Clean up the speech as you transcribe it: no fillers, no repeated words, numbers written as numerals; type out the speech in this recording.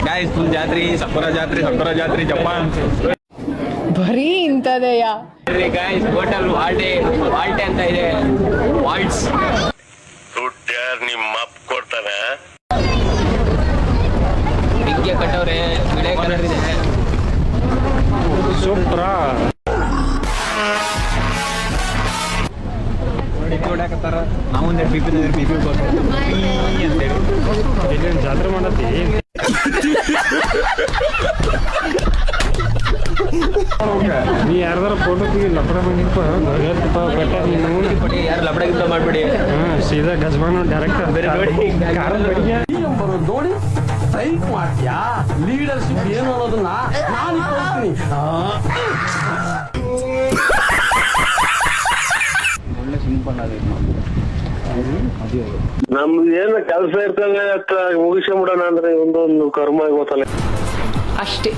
Guys full ಜಾತ್ರೆ, ಸಕ್ಕರ ಜಾತ್ರೆ Japan ಬರೀ ಇಂಥದೆಯ ಗಾಯ್ಸ್. ಹೋಟೆಲ್ ವಾಲ್ಟೆ ಅಂತ ಇದೆ. ವಾಲ್ಟ್ಸ್ ದುಡ್ಡು ಯಾರು ನಿಮ್ಮ ಅಪ್ಪ ಕೊಡ್ತಾನೆ? ಬೆಂಕಿ ಕಟ್ಟವ್ರೆ, ವಿಳೆ ಕಲರ್ ಇದೆ. ಸೂಪರ ನೋಡಕತ್ತಾರ. ನಾವೊಂದೇ ಬಿಪಿ ಅಂತೇಳಿ ಇಲ್ಲಿ ಜಾತ್ರೆ ಮಾಡತ್ತಿ. ನೀ ಯಾರ್ದಾರ ಫೋಟೋ ತೆಗಿ, ಲಪಡ ಬಂದಿಪ್ಪ ಬೆಟ್ಟ ನೀನು. ಯಾರು ಲಪಡ ಗಿಫ್ಟ್ ಮಾಡ್ಬಿಡಿ. ಸೀದಾ ಗಜಮಾನ ಡೈರೆಕ್ಟ್ ಬೇರೆ ನೋಡಿ ಕಾರ ಬಡಿಗೆ ನೋಡಿ ಸೈಕ್ ಮಾಡ್ತೀಯಾ? ಲೀಡರ್ಶಿಪ್ ಏನು ಅನ್ನೋದನ್ನ ನಾನು ತೋರಿಸ್ತೀನಿ. ಒಳ್ಳೆ ಸಿಂಪಲ್ ಆಗಿದೆ. ನಮ್ದು ಏನು ಕೆಲಸ ಇರ್ತದೆ ಮುಗಿಸ್ಕೊಂಬಿಡೋಣ ಅಂದ್ರೆ ಒಂದೊಂದು ಕರ್ಮ ಗೊತ್ತಲ್ಲ ಅಷ್ಟೇ.